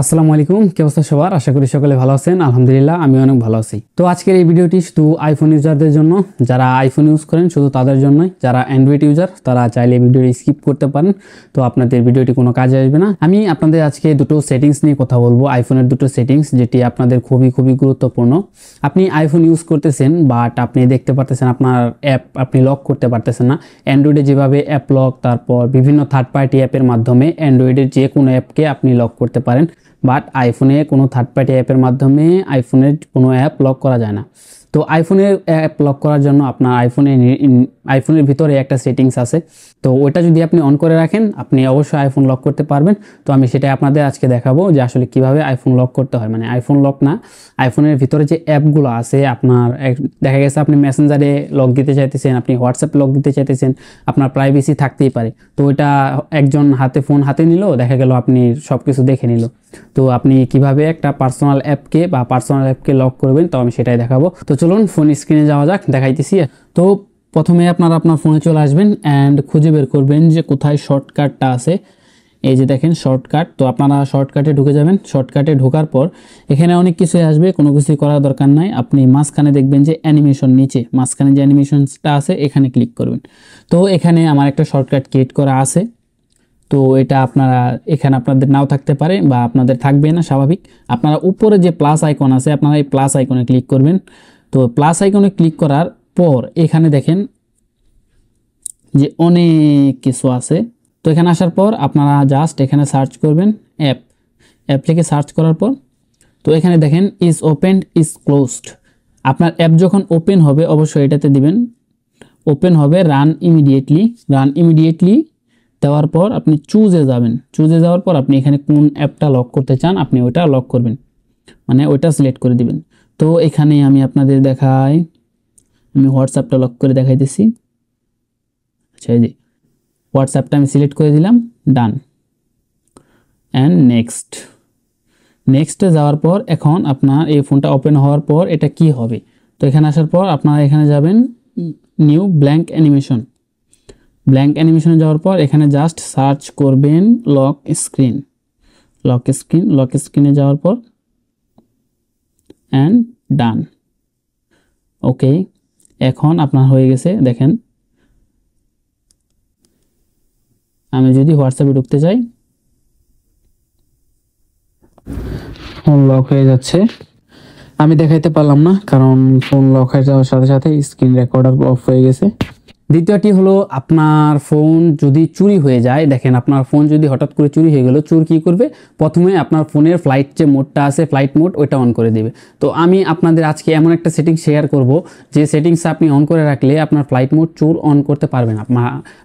আসসালামু আলাইকুম, কি অবস্থা সবার? আশা করি সকলে ভালো আছেন। আলহামদুলিল্লাহ আমি অনেক ভালো আছি। তো আজকের এই ভিডিওটি শুধু আইফোন ইউজারদের জন্য, যারা আইফোন ইউজ করেন শুধু তাদের জন্যই। যারা অ্যান্ড্রয়েড ইউজার তারা চাইলে ভিডিওটি স্কিপ করতে পারেন, তো আপনাদের ভিডিওটি কোনো কাজে আসবে না। আমি আপনাদের আজকে দুটো সেটিংস নিয়ে কথা বলবো, আইফোনের দুটো সেটিংস যেটি আপনাদের খুবই গুরুত্বপূর্ণ। আপনি আইফোন ইউজ করতেছেন বাট আপনি দেখতে পারতেছেন আপনার অ্যাপ আপনি লক করতে পারতেছেন না। অ্যান্ড্রয়েডে যেভাবে অ্যাপ লক, তারপর বিভিন্ন থার্ড পার্টি অ্যাপের মাধ্যমে অ্যান্ড্রয়েডের যে কোনো অ্যাপকে আপনি লক করতে পারেন, বাট আইফোনে কোনো থার্ড পার্টি অ্যাপের মাধ্যমে আইফোনের কোনো অ্যাপ লক করা যায় না। তো আইফোনের অ্যাপ লক করার জন্য আপনার আইফোনের ভিতরে একটা সেটিংস আছে, তো ওইটা যদি আপনি অন করে রাখেন আপনি অবশ্যই আইফোন লক করতে পারবেন। তো আমি সেটা আপনাদের আজকে দেখাবো যে আসলে কিভাবে আইফোন লক করতে হয়। মানে আইফোন লক না, আইফোনের ভিতরে যে অ্যাপগুলো আছে, আপনার দেখা গেছে আপনি মেসেঞ্জারে লক দিতে চাইতেছেন, আপনি হোয়াটসঅ্যাপে লক দিতে চাইতেছেন, আপনার প্রাইভেসি থাকতেই পারে। তো ওইটা একজন ফোন হাতে নিল, দেখা গেল আপনি সব কিছু দেখে নিল। তো আপনি কিভাবে একটা পার্সোনাল অ্যাপকে লক করবেন, তো আমি সেটাই দেখাবো। তো চলুন ফোন স্ক্রিনে যাওয়া যাক, দেখাইতেছি। তো প্রথমে আপনার ফোনে চলে আসবেন অ্যান্ড খুঁজে বের করবেন যে কোথায় শর্টকাটটা আছে। এই যে দেখেন শর্টকাট, তো আপনারা শর্টকাটে ঢুকে যাবেন। শর্টকাটে ঢোকার পর এখানে অনেক কিছুই আসবে, কোনো কিছুই করার দরকার নাই। আপনি মাঝখানে দেখবেন যে অ্যানিমেশন, নিচে মাঝখানে যে অ্যানিমেশনটা আছে এখানে ক্লিক করবেন। তো এখানে আমার একটা শর্টকাট ক্রিয়েট করা আছে, তো এটা আপনারা এখানে আপনাদের নাও থাকতে পারে বা আপনাদের থাকবে না, স্বাভাবিক। আপনারা উপরে যে প্লাস আইকন আছে আপনারা এই প্লাস আইকনে ক্লিক করবেন। তো প্লাস আইকনে ক্লিক করার পর এখানে দেখেন যে অনেক কিছু আছে। তো এখানে আসার পর আপনারা জাস্ট এখানে সার্চ করবেন অ্যাপ লিখে সার্চ করার পর তো এখানে দেখেন ইজ ওপেনড ইজ ক্লোজড। আপনার অ্যাপ যখন ওপেন হবে অবশ্যই এটাতে দিবেন, ওপেন হবে রান ইমিডিয়েটলি দেওয়ার পর আপনি চুজে যাবেন। চুজে যাওয়ার পর আপনি এখানে কোন অ্যাপটা লক করতে চান আপনি ওইটা লক করবেন, মানে ওইটা সিলেক্ট করে দিবেন। তো এখানে আমি আপনাদের দেখাই, আমি হোয়াটসঅ্যাপটা লক করে দেখাইতেছি। আচ্ছা, এই যে হোয়াটসঅ্যাপটা আমি সিলেক্ট করে দিলাম, ডান অ্যান্ড নেক্সটে যাওয়ার পর এখন আপনার এই ফোনটা ওপেন হওয়ার পর এটা কি হবে। তো এখানে আসার পর আপনারা এখানে যাবেন নিউ ব্ল্যাঙ্ক অ্যানিমেশনে যাওয়ার পর এখানে জাস্ট সার্চ করবেন লক স্ক্রিনে যাওয়ার পর অ্যান্ড ডান। ওকে, এখন আপনার হয়ে গেছে। দেখেন আমি যদি হোয়াটসঅ্যাপে ঢুকতে চাই ফোন লক হয়ে যাচ্ছে, আমি দেখাইতে পারলাম না কারণ ফোন লক হয়ে যাওয়ার সাথে সাথে স্ক্রিন রেকর্ডার অফ হয়ে গেছে। দ্বিতীয়টি হলো আপনার ফোন যদি চুরি হয়ে যায়, দেখেন আপনার ফোন যদি হঠাৎ করে চুরি হয়ে গেল, চোর কী করবে, প্রথমে আপনার ফোনের ফ্লাইট যে মোডটা আছে, ফ্লাইট মোড ওইটা অন করে দেবে। তো আমি আপনাদের আজকে এমন একটা সেটিংস শেয়ার করব যে সেটিংস আপনি অন করে রাখলে আপনার ফ্লাইট মোড চোর অন করতে পারবে না।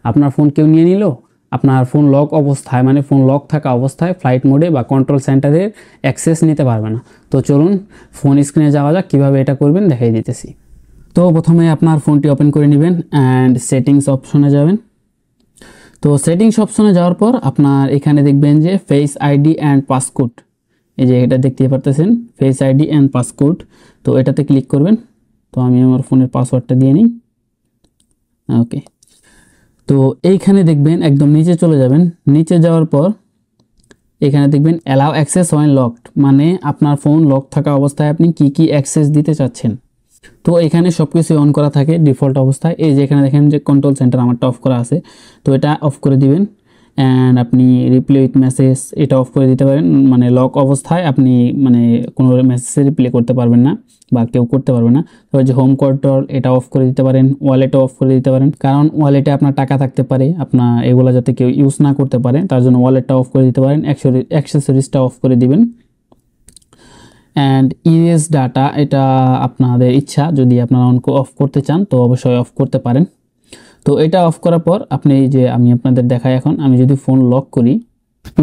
আপনার ফোন কেউ নিয়ে নিল, আপনার ফোন লক অবস্থায়, মানে ফোন লক থাকা অবস্থায় ফ্লাইট মোডে বা কন্ট্রোল সেন্টারের অ্যাক্সেস নিতে পারবে না। তো চলুন ফোন স্ক্রিনে যাওয়া যাক, কীভাবে এটা করবেন দেখাই দিতেছি। তো প্রথমে আপনার ফোনটি ওপেন করে নেবেন অ্যান্ড সেটিংস অপশনে যাবেন। তো সেটিংস অপশনে যাওয়ার পর আপনার এখানে দেখবেন যে ফেস আইডি অ্যান্ড পাসকোড, এই যে এটা দেখতে পারতেছেন ফেস আইডি অ্যান্ড পাসকোড। তো এটাতে ক্লিক করবেন। তো আমি আমার ফোনের পাসওয়ার্ডটা দিয়ে নিই। ওকে, তো এইখানে দেখবেন একদম নিচে চলে যাবেন। নিচে যাওয়ার পর এখানে দেখবেন অ্যালাউ অ্যাক্সেস ওয়েন লকড, মানে আপনার ফোন লক থাকা অবস্থায় আপনি কি অ্যাক্সেস দিতে চাচ্ছেন। তো এখানে সব কিছু অন করা থাকে ডিফল্ট অবস্থায়। এই যে এখানে দেখেন যে কন্ট্রোল সেন্টার আমারটা অফ করা আছে, তো এটা অফ করে দিবেন। অ্যান্ড আপনি রিপ্লে উইথ মেসেজ এটা অফ করে দিতে পারেন, মানে লক অবস্থায় আপনি মানে কোনো মেসেজে রিপ্লে করতে পারবেন না বা কেউ করতে পারবে না। তারপর যে হোম কন্ট্রোল এটা অফ করে দিতে পারেন, ওয়ালেটও অফ করে দিতে পারেন, কারণ ওয়ালেটে আপনার টাকা থাকতে পারে, আপনার এগুলো যাতে কেউ ইউজ না করতে পারে তার জন্য ওয়ালেটটা অফ করে দিতে পারেন। অ্যাক্সেসরিজটা অফ করে দিবেন। অ্যান্ড ইরেজ ডাটা এটা আপনাদের ইচ্ছা, যদি আপনারা অফ করতে চান তো অবশ্যই অফ করতে পারেন। তো এটা অফ করার পর আপনি এই যে আমি আপনাদের দেখাই, এখন আমি যদি ফোন লক করি,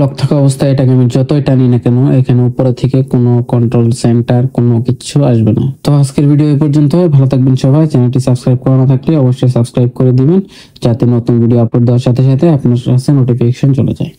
লক থাকা অবস্থায় এটাকে আমি যতই টানি না কেন এখানে উপরে থেকে কোনো কন্ট্রোল সেন্টার কোনো কিছু আসবে না। তো আজকের ভিডিও এই পর্যন্ত, ভালো থাকবেন সবাই। চ্যানেলটি সাবস্ক্রাইব করা না থাকলে অবশ্যই সাবস্ক্রাইব করে দিবেন, যাতে নতুন ভিডিও আপলোড দেওয়ার সাথে সাথে আপনার কাছে নোটিফিকেশন চলে যায়।